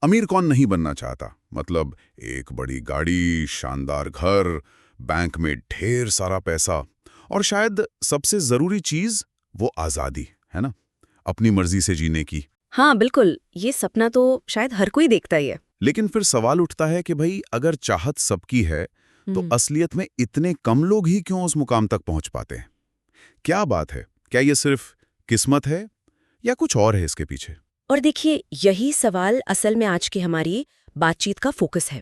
अमीर कौन नहीं बनना चाहता? मतलब एक बड़ी गाड़ी, शानदार घर, बैंक में ढेर सारा पैसा और शायद सबसे जरूरी चीज वो आजादी, है ना? अपनी मर्जी से जीने की। हाँ बिल्कुल, ये सपना तो शायद हर कोई देखता ही है। लेकिन फिर सवाल उठता है कि भाई अगर चाहत सबकी है तो हम्म। असलियत में इतने कम लोग ही क्यों उस मुकाम तक पहुंच पाते हैं? क्या बात है? क्या ये सिर्फ किस्मत है या कुछ और है इसके पीछे? और देखिए, यही सवाल असल में आज की हमारी बातचीत का फोकस है।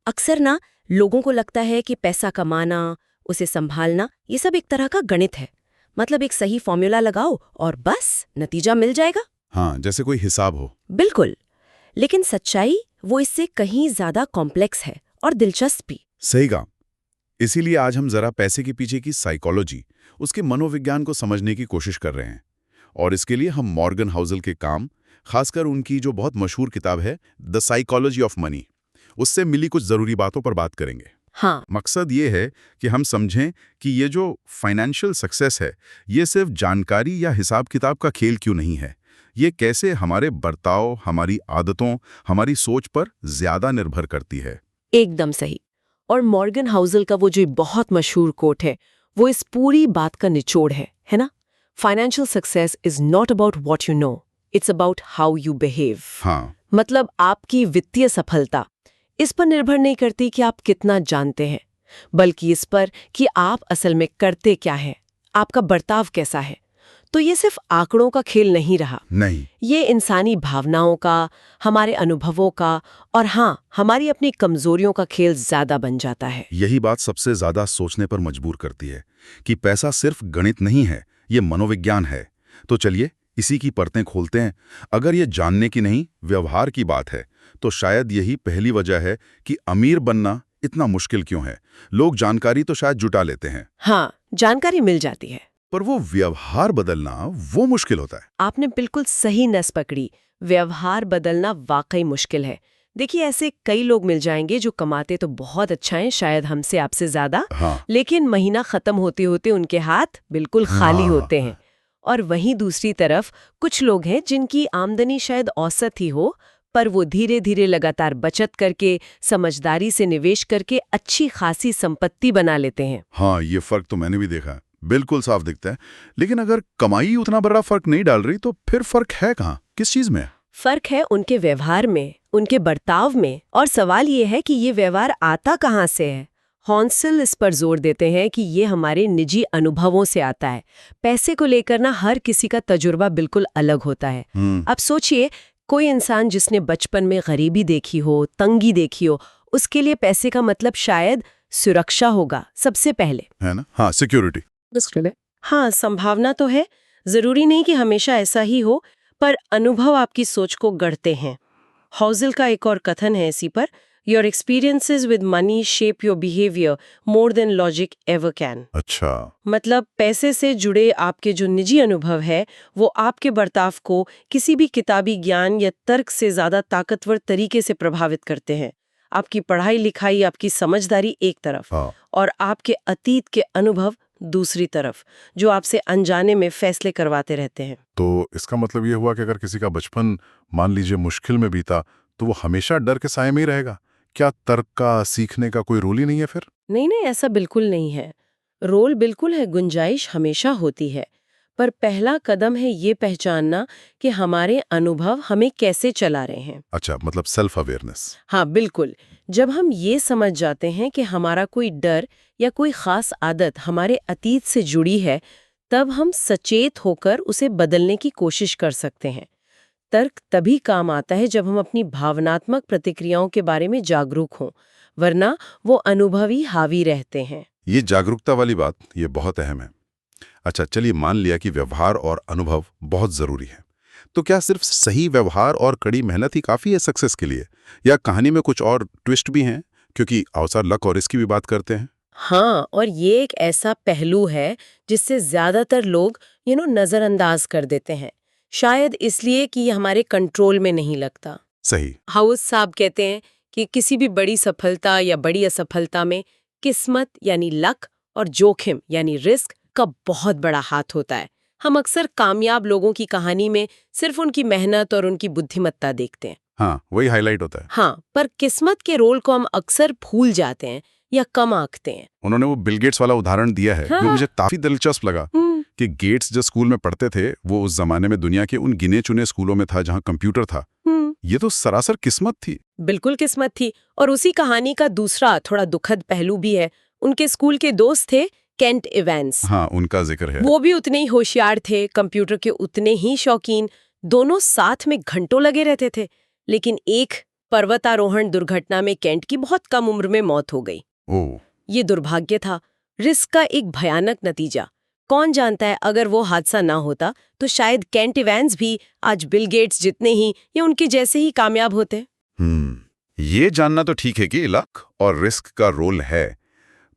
अक्सर ना लोगों को लगता है कि पैसा कमाना, उसे संभालना, ये सब एक तरह का गणित है। मतलब एक सही फॉर्मूला लगाओ और बस नतीजा मिल जाएगा। हाँ, जैसे कोई हिसाब हो। बिल्कुल। लेकिन सच्चाई वो इससे कहीं ज्यादा कॉम्प्लेक्स है और दिलचस्प भी। सही कहा। इसीलिए आज हम जरा पैसे के पीछे की साइकोलॉजी, उसके मनोविज्ञान को समझने की कोशिश कर रहे हैं। और इसके लिए हम मॉर्गन हाउसल के काम, खासकर उनकी जो बहुत मशहूर किताब है द साइकोलॉजी ऑफ मनी, उससे मिली कुछ जरूरी बातों पर बात करेंगे। हाँ। मकसद ये है कि हम समझें कि ये जो फाइनेंशियल सक्सेस है, ये सिर्फ जानकारी या हिसाब किताब का खेल क्यों नहीं है। ये कैसे हमारे बर्ताव, हमारी आदतों, हमारी सोच पर ज्यादा निर्भर करती है। एकदम सही। और मॉर्गन हाउसल का वो जो बहुत मशहूर कोट है, वो इस पूरी बात का निचोड़ है ना? Financial success is not about what you know, it's about how you behave. हाँ। मतलब आपकी वित्तीय सफलता इस पर निर्भर नहीं करती कि आप कितना जानते हैं, बल्कि इस पर कि आप असल में करते क्या हैं, आपका बर्ताव कैसा है। तो ये सिर्फ आंकड़ों का खेल नहीं रहा। नहीं। ये इंसानी भावनाओं का, हमारे अनुभवों का और हाँ, हमारी अपनी कमजोरियों का खेल ज्यादा बन जाता है। यही बात सबसे ज्यादा सोचने पर मजबूर करती है कि पैसा सिर्फ गणित नहीं है, ये मनोविज्ञान है। तो चलिए इसी की परतें खोलते हैं। अगर ये जानने की नहीं, व्यवहार की बात है, तो शायद यही पहली वजह है कि अमीर बनना इतना मुश्किल क्यों है। लोग जानकारी तो शायद जुटा लेते हैं, हाँ, जानकारी मिल जाती है, पर वो व्यवहार बदलना वो मुश्किल होता है। आपने बिल्कुल सही नस पकड़ी। व्यवहार बदलना वाकई मुश्किल है। देखिए, ऐसे कई लोग मिल जाएंगे जो कमाते तो बहुत अच्छा है, शायद हमसे आपसे ज्यादा, हाँ। लेकिन महीना खत्म होते होते उनके हाथ बिल्कुल खाली होते हैं। और वहीं दूसरी तरफ कुछ लोग हैं जिनकी आमदनी शायद औसत ही हो, पर वो धीरे धीरे लगातार बचत करके, समझदारी से निवेश करके अच्छी खासी संपत्ति बना लेते हैं। हाँ, ये फर्क तो मैंने भी देखा है, बिल्कुल साफ दिखता है। लेकिन अगर कमाई उतना बड़ा फर्क नहीं डाल रही, तो फिर फर्क है कहाँ, किस चीज में? फर्क है उनके व्यवहार में, उनके बर्ताव में। और सवाल ये है कि ये व्यवहार आता कहाँ से है। हॉन्सल इस पर जोर देते हैं कि ये हमारे निजी अनुभवों से आता है। पैसे को लेकर ना हर किसी का तजुर्बा बिल्कुल अलग होता है। अब सोचिए, कोई इंसान जिसने बचपन में गरीबी देखी हो, तंगी देखी हो, उसके लिए पैसे का मतलब शायद सुरक्षा होगा सबसे पहले, है ना? हाँ, सिक्योरिटी। हाँ, संभावना तो है। जरूरी नहीं कि हमेशा ऐसा ही हो, पर अनुभव आपकी सोच को गढ़ते हैं। हॉजल का एक और कथन है इसी पर, your experiences with money shape your behaviour more than logic ever can. अच्छा। मतलब पैसे से जुड़े आपके जो निजी अनुभव है, वो आपके बर्ताव को किसी भी किताबी ज्ञान या तर्क से ज्यादा ताकतवर तरीके से प्रभावित करते हैं। आपकी पढ़ाई लिखाई, आपकी समझदारी एक तरफ, हाँ। और आपके अतीत के अनुभव दूसरी तरफ, जो आपसे अनजाने में फैसले करवाते रहते हैं। तो इसका मतलब ये हुआ कि अगर किसी का बचपन मान लीजिए मुश्किल में बीता, तो वो हमेशा डर के साए में ही रहेगा? क्या तर्क का, सीखने का कोई रोल ही नहीं है फिर? नहीं नहीं, ऐसा बिल्कुल नहीं है। रोल बिल्कुल है, गुंजाइश हमेशा होती है। पर पहला कदम है ये पहचानना कि हमारे अनुभव हमें कैसे चला रहे हैं। अच्छा, मतलब सेल्फ अवेयरनेस। हाँ बिल्कुल। जब हम ये समझ जाते हैं कि हमारा कोई डर या कोई खास आदत हमारे अतीत से जुड़ी है, तब हम सचेत होकर उसे बदलने की कोशिश कर सकते हैं। तर्क तभी काम आता है जब हम अपनी भावनात्मक प्रतिक्रियाओं के बारे में जागरूक हों, वरना वो अनुभवी हावी रहते हैं। ये जागरूकता वाली बात, ये बहुत अहम है। अच्छा, चलिए मान लिया कि व्यवहार और अनुभव बहुत जरूरी है, तो क्या सिर्फ सही व्यवहार और कड़ी मेहनत ही काफी है सक्सेस के लिए, या कहानी में कुछ और ट्विस्ट भी हैं? क्योंकि अवसर, लक और इसकी भी बात करते हैं। हाँ, और ये एक ऐसा पहलू है जिससे ज्यादातर लोग नजरअंदाज कर देते हैं, शायद इसलिए कि ये हमारे कंट्रोल में नहीं लगता। सही। हाउस साहब कहते हैं कि किसी भी बड़ी सफलता या बड़ी असफलता में किस्मत यानी लक और जोखिम यानी रिस्क का बहुत बड़ा हाथ होता है। हम अक्सर कामयाब लोगों की कहानी में सिर्फ उनकी मेहनत और उनकी बुद्धिमत्ता देखते हैं, हाँ, वही हाईलाइट होता है। हाँ, पर किस्मत के रोल को हम अक्सर भूल जाते हैं या कम आंकते हैं। उन्होंने वो बिल गेट्स वाला उदाहरण दिया है, हाँ। जो मुझे काफी दिलचस्प लगा कि गेट्स जो स्कूल में पढ़ते थे वो उस जमाने में दुनिया के उन गिने चुने स्कूलों में था जहाँ कंप्यूटर था। ये तो सरासर किस्मत थी। बिल्कुल किस्मत थी। और उसी कहानी का दूसरा थोड़ा दुखद पहलू भी है। उनके स्कूल के दोस्त थे केंट इवेंस। हाँ, उनका जिक्र है। वो भी उतने ही होशियार थे, कंप्यूटर के उतने ही शौकीन, दोनों साथ में घंटों लगे रहते थे। लेकिन एक पर्वतारोहण दुर्घटना में केंट की बहुत कम उम्र में मौत हो गई। ओह, ये दुर्भाग्य था, रिस्क का एक भयानक नतीजा। कौन जानता है, अगर वो हादसा ना होता तो शायद केंट इवेंस भी आज बिल गेट्स जितने ही या उनके जैसे ही कामयाब होते। ये जानना तो ठीक है कि लक और रिस्क का रोल है,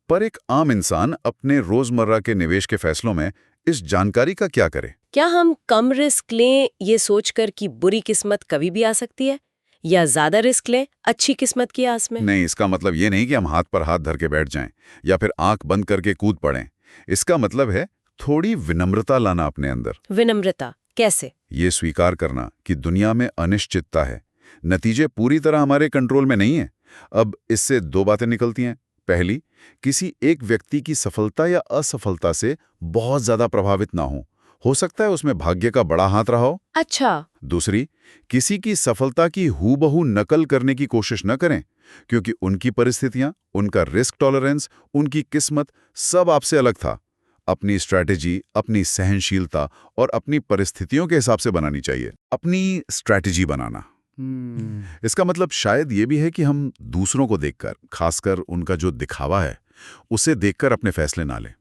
पर एक आम इंसान अपने रोजमर्रा के निवेश के फैसलों में इस जानकारी का क्या करे? क्या हम कम रिस्क लें ये सोचकर कि बुरी किस्मत कभी भी आ सकती है, या ज्यादा रिस्क लें अच्छी किस्मत की आस में? नहीं, इसका मतलब ये नहीं कि हम हाथ पर हाथ धर के बैठ जाएं या फिर आंख बंद करके कूद पड़ें। इसका मतलब है थोड़ी विनम्रता लाना अपने अंदर। विनम्रता कैसे? ये स्वीकार करना कि दुनिया में अनिश्चितता है, नतीजे पूरी तरह हमारे कंट्रोल में नहीं है। अब इससे दो बातें निकलती हैं। पहली, किसी एक व्यक्ति की सफलता या असफलता से बहुत ज्यादा प्रभावित ना हो सकता है उसमें भाग्य का बड़ा हाथ रहा हो। अच्छा। दूसरी, किसी की सफलता की हूबहू नकल करने की कोशिश न करें, क्योंकि उनकी परिस्थितियां, उनका रिस्क टॉलरेंस, उनकी किस्मत सब आपसे अलग था। अपनी स्ट्रैटेजी, अपनी सहनशीलता और अपनी परिस्थितियों के हिसाब से बनानी चाहिए। अपनी स्ट्रैटेजी बनाना, इसका मतलब शायद ये भी है कि हम दूसरों को देखकर, खासकर उनका जो दिखावा है, उसे देखकर अपने फैसले ना लें।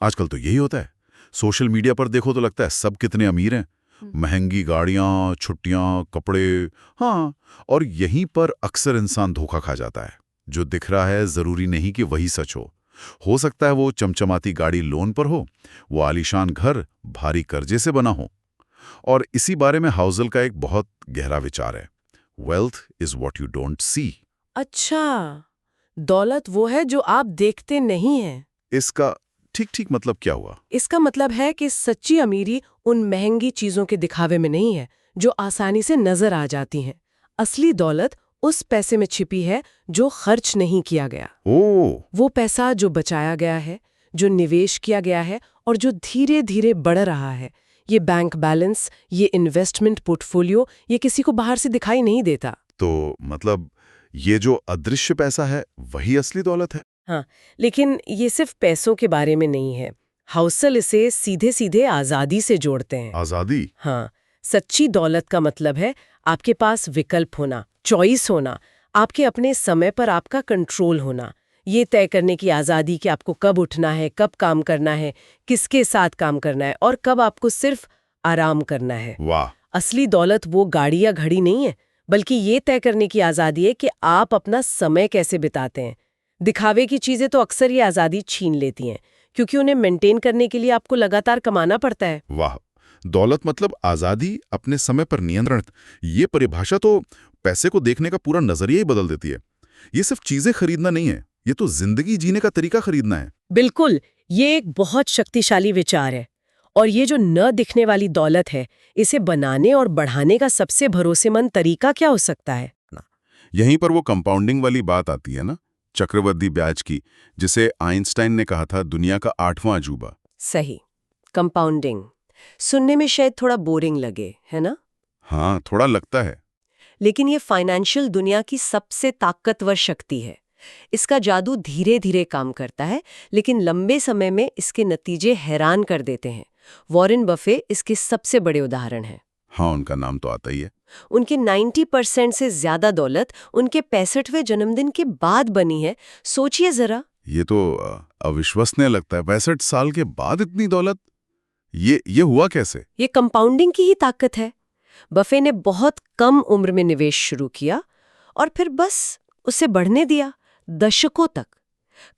आजकल तो यही होता है। सोशल मीडिया पर देखो तो लगता है सब कितने अमीर हैं, महंगी गाड़ियां, छुट्टियां, कपड़े। हाँ, और यहीं पर अक्सर इंसान धोखा खा जाता है। जो दिख रहा है जरूरी नहीं कि वही सच हो सकता है वो चमचमाती गाड़ी लोन पर हो, वो आलीशान घर भारी कर्जे से बना हो। और इसी बारे में हाउजल का एक बहुत गहरा विचार है, wealth is what you don't see. अच्छा, दौलत वो है जो आप देखते नहीं हैं। इसका ठीक मतलब क्या हुआ? इसका मतलब है कि सच्ची अमीरी उन महंगी चीजों के दिखावे में नहीं है जो आसानी से नजर आ जाती हैं। असली दौलत उस पैसे में छिपी है जो खर्च नहीं किया गया। वो पैसा जो बचाया गया है, जो निवेश किया गया है और जो धीरे धीरे बढ़ रहा है। ये बैंक बैलेंस, ये इन्वेस्टमेंट पोर्टफोलियो, ये किसी को बाहर से दिखाई नहीं देता। तो मतलब ये जो अदृश्य पैसा है वही असली दौलत है? हाँ, लेकिन ये सिर्फ पैसों के बारे में नहीं है। हाउसल इसे सीधे सीधे आज़ादी से जोड़ते हैं। आज़ादी? हाँ, सच्ची दौलत का मतलब है आपके पास विकल्प होना, चॉइस होना, आपके अपने समय पर आपका कंट्रोल होना, ये तय करने की आज़ादी कि आपको कब उठना है, कब काम करना है, किसके साथ काम करना है और कब आपको सिर्फ आराम करना है। वाह! असली दौलत वो गाड़ी या घड़ी नहीं है, बल्कि ये तय करने की आज़ादी है कि आप अपना समय कैसे बिताते हैं। दिखावे की चीज़ें तो अक्सर ये आज़ादी छीन लेती हैं, क्योंकि उन्हें मेंटेन करने के लिए आपको लगातार कमाना पड़ता है। वाह! दौलत मतलब आज़ादी, अपने समय पर नियंत्रण। ये परिभाषा तो पैसे को देखने का पूरा नजरिया ही बदल देती है। ये सिर्फ चीजें खरीदना नहीं है, ये तो जिंदगी जीने का तरीका खरीदना है। बिल्कुल, ये एक बहुत शक्तिशाली विचार है। और ये जो न दिखने वाली दौलत है, इसे बनाने और बढ़ाने का सबसे भरोसेमंद तरीका क्या हो सकता है? यहीं पर वो कंपाउंडिंग वाली बात आती है ना, चक्रवृद्धि ब्याज की, जिसे आइंस्टाइन ने कहा था दुनिया का 8वां अजूबा। सही, कंपाउंडिंग सुनने में शायद थोड़ा बोरिंग लगे, है ना? हाँ, थोड़ा लगता है। लेकिन ये फाइनेंशियल दुनिया की सबसे ताकतवर शक्ति है। इसका जादू धीरे धीरे काम करता है, लेकिन लंबे समय में इसके नतीजे हैरान कर देते हैं। वॉरेन बफे इसके सबसे बड़े उदाहरण हैं। हाँ, उनका नाम तो आता ही है। उनके 90% से ज्यादा दौलत उनके 65वें जन्मदिन के बाद बनी है। सोचिए जरा। ये तो अविश्वसनीय लगता है। 65 साल के बाद इतनी दौलत, ये हुआ कैसे? ये कंपाउंडिंग की ही ताकत है। बफे ने बहुत कम उम्र में निवेश शुरू किया और फिर बस उसे बढ़ने दिया, दशकों तक।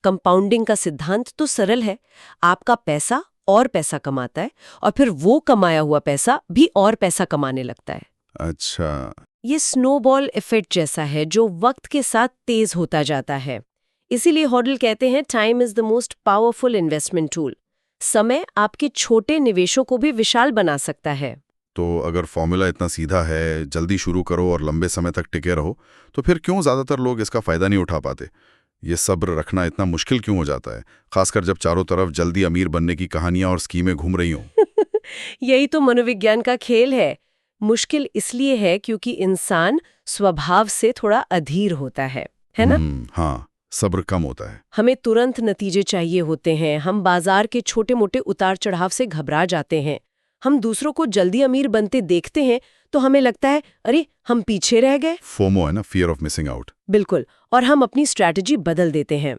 कंपाउंडिंग का सिद्धांत तो सरल है। आपका पैसा और पैसा कमाता है और फिर वो कमाया हुआ पैसा भी और पैसा कमाने लगता है। अच्छा, ये स्नोबॉल इफेक्ट जैसा है जो वक्त के साथ तेज होता जाता है। इसीलिए हॉडल कहते हैं time is the most powerful investment tool. समय आपके छोटे निवेशों को भी विशाल बना सकता है। तो अगर फॉर्मूला इतना सीधा है, जल्दी शुरू करो और लंबे समय तक टिके रहो, तो फिर क्यों ज़्यादातर लोग इसका फ़ायदा नहीं उठा पाते? ये सब्र रखना इतना मुश्किल क्यों हो जाता है, खासकर जब चारों तरफ जल्दी अमीर बनने की कहानियां और स्कीमें घूम रही हों? यही तो मनोविज्ञान का खेल है। मुश्किल इसलिए है क्योंकि इंसान स्वभाव से थोड़ा अधीर होता है ना? हाँ, सब्र कम होता है। हमें तुरंत नतीजे चाहिए होते हैं। हम बाजार के छोटे-मोटे उतार चढ़ाव से घबरा जाते हैं। हम दूसरों को जल्दी अमीर बनते देखते हैं तो हमें लगता है अरे हम पीछे रह गए। फोमो है ना, फियर ऑफ मिसिंग आउट। बिल्कुल, और हम अपनी स्ट्रैटेजी बदल देते हैं।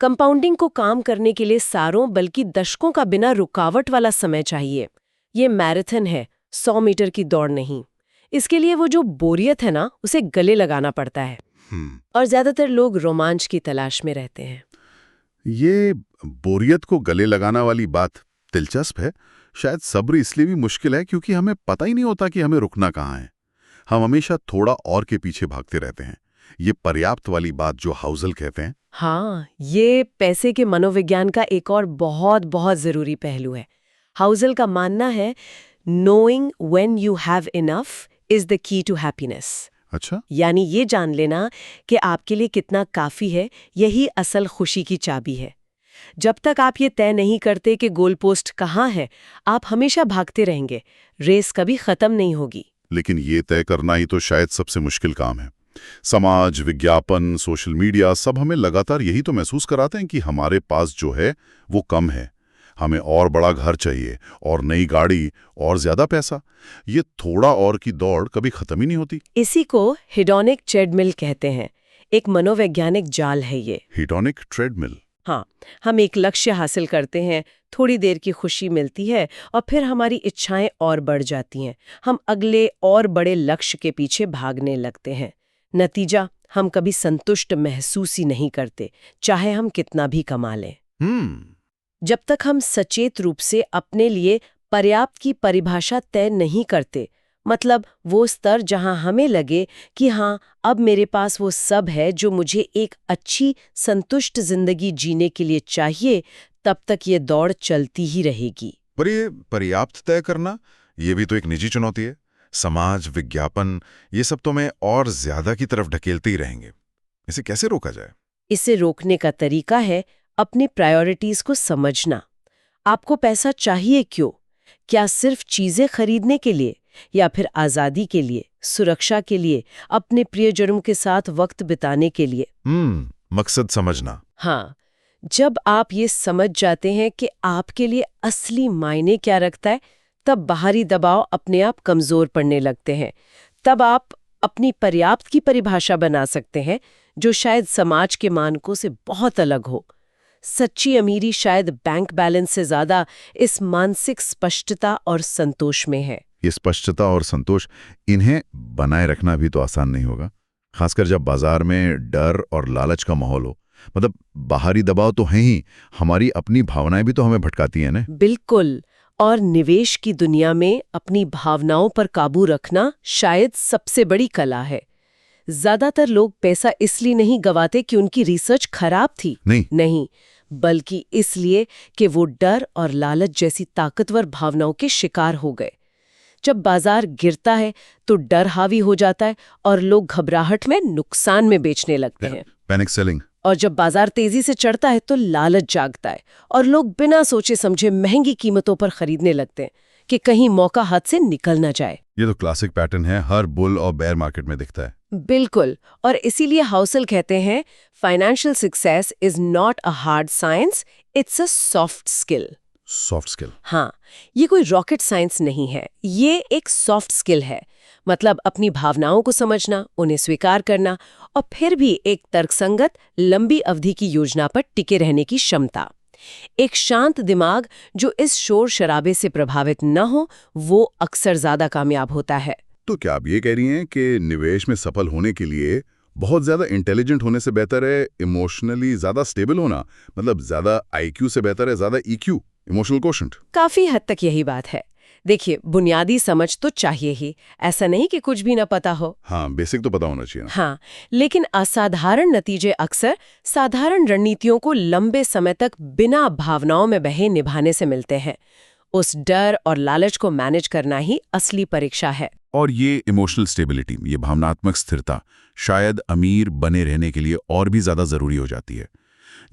कंपाउंडिंग को काम करने के लिए सालों बल्कि दशकों का बिना रुकावट वाला समय चाहिए। ये मैराथन है, 100 मीटर की दौड़ नहीं। इसके लिए वो जो बोरियत है ना, उसे गले लगाना पड़ता है। और ज्यादातर लोग रोमांच की तलाश में रहते हैं। ये बोरियत को गले लगाना वाली बात दिलचस्प है। शायद सब्र इसलिए भी मुश्किल है क्योंकि हमें पता ही नहीं होता कि हमें रुकना कहाँ है। हम हमेशा थोड़ा और के पीछे भागते रहते हैं। ये पर्याप्त वाली बात जो हाउसल कहते हैं। हाँ, ये पैसे के मनोविज्ञान का एक और बहुत बहुत जरूरी पहलू है। हाउसल का मानना है knowing when you have enough is the key to happiness. अच्छा, यानी ये जान लेना कि आपके लिए कितना काफी है, यही असल खुशी की चाबी है। जब तक आप ये तय नहीं करते कि गोल पोस्ट कहाँ है, आप हमेशा भागते रहेंगे। रेस कभी खत्म नहीं होगी। लेकिन ये तय करना ही तो शायद सबसे मुश्किल काम है। समाज, विज्ञापन, सोशल मीडिया सब हमें लगातार यही तो महसूस कराते हैं कि हमारे पास जो है वो कम है। हमें और बड़ा घर चाहिए, और नई गाड़ी, और ज्यादा पैसा। ये थोड़ा और की दौड़ कभी खत्म ही नहीं होती। इसी को हिडोनिक ट्रेडमिल कहते हैं। एक मनोवैज्ञानिक जाल है ये। हिडोनिक ट्रेडमिल। हाँ, हम एक लक्ष्य हासिल करते हैं, थोड़ी देर की खुशी मिलती है और फिर हमारी इच्छाएं और बढ़ जाती हैं। हम अगले और बड़े लक्ष्य के पीछे भागने लगते हैं। नतीजा, हम कभी संतुष्ट महसूस ही नहीं करते, चाहे हम कितना भी कमा लें। जब तक हम सचेत रूप से अपने लिए पर्याप्त की परिभाषा तय नहीं करते, मतलब वो स्तर जहां हमें लगे कि हाँ, अब मेरे पास वो सब है जो मुझे एक अच्छी संतुष्ट जिंदगी जीने के लिए चाहिए, तब तक ये दौड़ चलती ही रहेगी। पर ये पर्याप्त तय करना, ये भी तो एक निजी चुनौती है। समाज, विज्ञापन, ये सब तो मैं और ज्यादा की तरफ ढकेलते ही रहेंगे। इसे कैसे रोका जाए? इसे रोकने का तरीका है अपनी प्रायोरिटीज को समझना। आपको पैसा चाहिए क्यों? क्या सिर्फ चीजें खरीदने के लिए, या फिर आजादी के लिए, सुरक्षा के लिए, अपने प्रियजनों के साथ वक्त बिताने के लिए? मकसद समझना। हाँ, जब आप ये समझ जाते हैं कि आपके लिए असली मायने क्या रखता है, तब बाहरी दबाव अपने आप कमजोर पड़ने लगते हैं। तब आप अपनी पर्याप्त की परिभाषा बना सकते हैं, जो शायद समाज के मानकों से बहुत अलग हो। सच्ची अमीरी शायद बैंक बैलेंस से ज्यादा इस मानसिक स्पष्टता और संतोष में है। ये स्पष्टता और संतोष, इन्हें बनाए रखना भी तो आसान नहीं होगा, खासकर जब बाजार में डर और लालच का माहौल हो। मतलब बाहरी दबाव तो है ही, हमारी अपनी भावनाएं भी तो हमें भटकाती हैं ना। बिल्कुल, और निवेश की दुनिया में अपनी भावनाओं पर काबू रखना शायद सबसे बड़ी कला है। ज्यादातर लोग पैसा इसलिए नहीं गवाते कि उनकी रिसर्च खराब थी, नहीं, बल्कि इसलिए कि वो डर और लालच जैसी ताकतवर भावनाओं के शिकार हो गए। जब बाजार गिरता है तो डर हावी हो जाता है और लोग घबराहट में नुकसान में बेचने लगते हैं। Panic selling. और जब बाजार तेजी से चढ़ता है तो लालच जागता है और लोग बिना सोचे समझे महंगी कीमतों पर खरीदने लगते हैं कि कहीं मौका हाथ से निकल ना जाए। ये तो क्लासिक पैटर्न है, हर बुल और बेयर मार्केट में दिखता है। बिल्कुल, और इसीलिए हाउसल कहते हैं financial success is not a hard science, it's a soft skill. Soft skill. हाँ, ये कोई रॉकेट साइंस नहीं है, ये एक सॉफ्ट स्किल है। मतलब अपनी भावनाओं को समझना, उन्हें स्वीकार करना और फिर भी एक तर्कसंगत लंबी अवधि की योजना पर टिके रहने की क्षमता। एक शांत दिमाग जो इस शोर शराबे से प्रभावित न हो, वो अक्सर ज्यादा कामयाब होता है। तो क्या आप ये कह रही हैं कि निवेश में सफल होने के लिए बहुत ज्यादा इंटेलिजेंट होने से बेहतर है इमोशनली ज्यादा स्टेबल होना? मतलब ज्यादा आईक्यू से बेहतर है ज्यादा ईक्यू, इमोशनल कोशेंट? काफी हद तक यही बात है। देखिए, बुनियादी समझ तो चाहिए ही, ऐसा नहीं कि कुछ भी न पता हो। हाँ, बेसिक तो पता होना चाहिए ना। हाँ, लेकिन असाधारण नतीजे अक्सर साधारण रणनीतियों को लंबे समय तक बिना भावनाओं में बहे निभाने से मिलते हैं। उस डर और लालच को मैनेज करना ही असली परीक्षा है। और ये इमोशनल स्टेबिलिटी, ये भावनात्मक स्थिरता शायद अमीर बने रहने के लिए और भी ज्यादा जरूरी हो जाती है।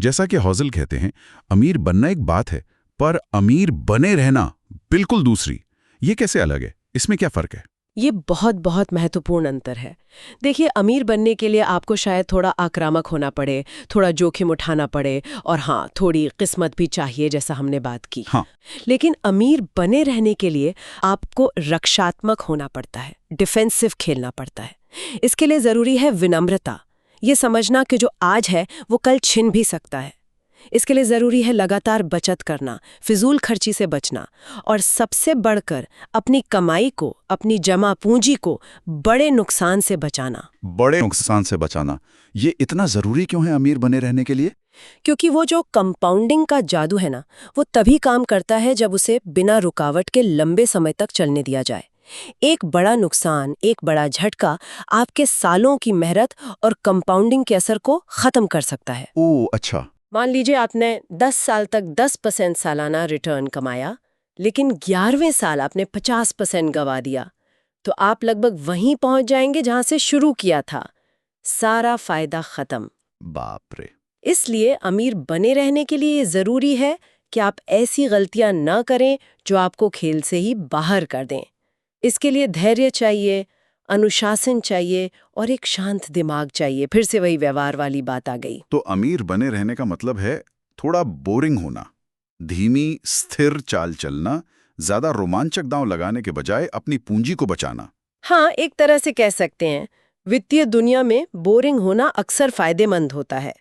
जैसा कि हॉजल कहते हैं, अमीर बनना एक बात है, पर अमीर बने रहना बिल्कुल दूसरी। ये कैसे अलग है? इसमें क्या फर्क है? ये बहुत बहुत महत्वपूर्ण अंतर है। देखिए, अमीर बनने के लिए आपको शायद थोड़ा आक्रामक होना पड़े, थोड़ा जोखिम उठाना पड़े और हाँ, थोड़ी किस्मत भी चाहिए, जैसा हमने बात की। हाँ। लेकिन अमीर बने रहने के लिए आपको रक्षात्मक होना पड़ता है, डिफेंसिव खेलना पड़ता है। इसके लिए जरूरी है विनम्रता, ये समझना कि जो आज है वो कल छिन भी सकता है। इसके लिए जरूरी है लगातार बचत करना, फिजूल खर्ची से बचना और सबसे बढ़कर अपनी कमाई को, अपनी जमा पूंजी को बड़े नुकसान से बचाना। बड़े नुकसान से बचाना, ये इतना जरूरी क्यों है अमीर बने रहने के लिए? क्योंकि वो जो कंपाउंडिंग का जादू है ना, वो तभी काम करता है जब उसे बिना रुकावट के लंबे समय तक चलने दिया जाए। एक बड़ा नुकसान, एक बड़ा झटका आपके सालों की मेहनत और कंपाउंडिंग के असर को खत्म कर सकता है। ओह अच्छा। मान लीजिए आपने 10 साल तक 10% सालाना रिटर्न कमाया, लेकिन 11वें साल आपने 50% गंवा दिया, तो आप लगभग वहीं पहुंच जाएंगे जहां से शुरू किया था। सारा फायदा खत्म। बाप रे। इसलिए अमीर बने रहने के लिए जरूरी है कि आप ऐसी गलतियां न करें जो आपको खेल से ही बाहर कर दें। इसके लिए धैर्य चाहिए, अनुशासन चाहिए और एक शांत दिमाग चाहिए। फिर से वही व्यवहार वाली बात आ गई। तो अमीर बने रहने का मतलब है थोड़ा बोरिंग होना, धीमी स्थिर चाल चलना, ज्यादा रोमांचक दांव लगाने के बजाय अपनी पूंजी को बचाना। हाँ, एक तरह से कह सकते हैं वित्तीय दुनिया में बोरिंग होना अक्सर फायदेमंद होता है।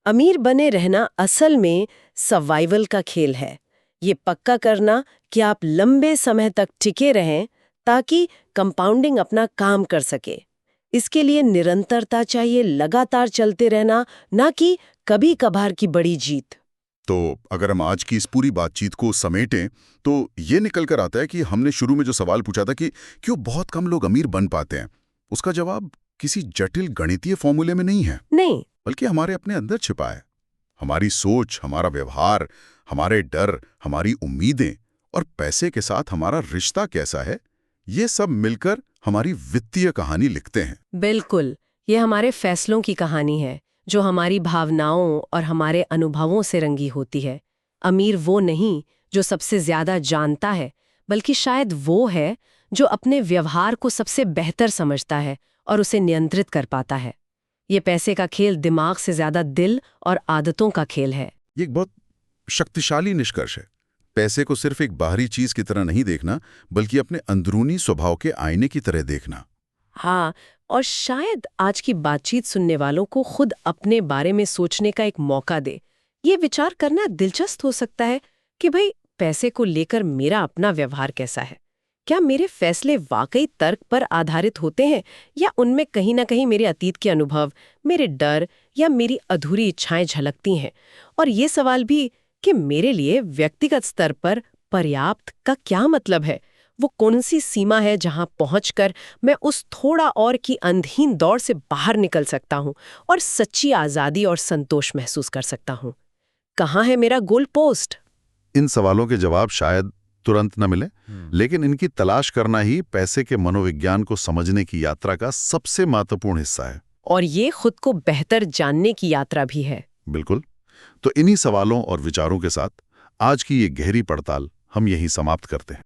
अमीर बने रहना असल में सर्वाइवल का खेल है। ये पक्का करना कि आप लंबे समय तक टिके रहें ताकि कंपाउंडिंग अपना काम कर सके। इसके लिए निरंतरता चाहिए, लगातार चलते रहना, ना कि कभी कभार की बड़ी जीत। तो अगर हम आज की इस पूरी बातचीत को समेटें तो ये निकल कर आता है कि हमने शुरू में जो सवाल पूछा था कि क्यों बहुत कम लोग अमीर बन पाते हैं, उसका जवाब किसी जटिल गणितीय फॉर्मूले में नहीं है, नहीं, बल्कि हमारे अपने अंदर छिपा है। हमारी सोच, हमारा व्यवहार, हमारे डर, हमारी उम्मीदें और पैसे के साथ हमारा रिश्ता कैसा है, ये सब मिलकर हमारी वित्तीय कहानी लिखते हैं। बिल्कुल, ये हमारे फैसलों की कहानी है जो हमारी भावनाओं और हमारे अनुभवों से रंगी होती है। अमीर वो नहीं जो सबसे ज्यादा जानता है, बल्कि शायद वो है जो अपने व्यवहार को सबसे बेहतर समझता है और उसे नियंत्रित कर पाता है। ये पैसे का खेल दिमाग से ज्यादा दिल और आदतों का खेल है। ये एक बहुत शक्तिशाली निष्कर्ष है। पैसे को सिर्फ एक बाहरी चीज की तरह नहीं देखना, बल्कि अपने अंदरूनी स्वभाव के आईने की तरह देखना। हाँ, और शायद आज की बातचीत सुनने वालों को खुद अपने बारे में सोचने का एक मौका दे। ये विचार करना दिलचस्प हो सकता है कि भाई, पैसे को लेकर मेरा अपना व्यवहार कैसा है? क्या मेरे फैसले वाकई तर्क पर आधारित होते हैं या उनमें कहीं ना कहीं मेरे अतीत के अनुभव, मेरे डर या मेरी अधूरी इच्छाएं झलकती हैं? और ये सवाल भी कि मेरे लिए व्यक्तिगत स्तर पर पर्याप्त का क्या मतलब है? वो कौन सी सीमा है जहां पहुंचकर मैं उस थोड़ा और की अंधहीन दौड़ से बाहर निकल सकता हूं और सच्ची आजादी और संतोष महसूस कर सकता हूं? कहाँ है मेरा गोल पोस्ट? इन सवालों के जवाब शायद तुरंत न मिले, लेकिन इनकी तलाश करना ही पैसे के मनोविज्ञान को समझने की यात्रा का सबसे महत्वपूर्ण हिस्सा है। और ये खुद को बेहतर जानने की यात्रा भी है। बिल्कुल। तो इन्हीं सवालों और विचारों के साथ आज की ये गहरी पड़ताल हम यहीं समाप्त करते हैं।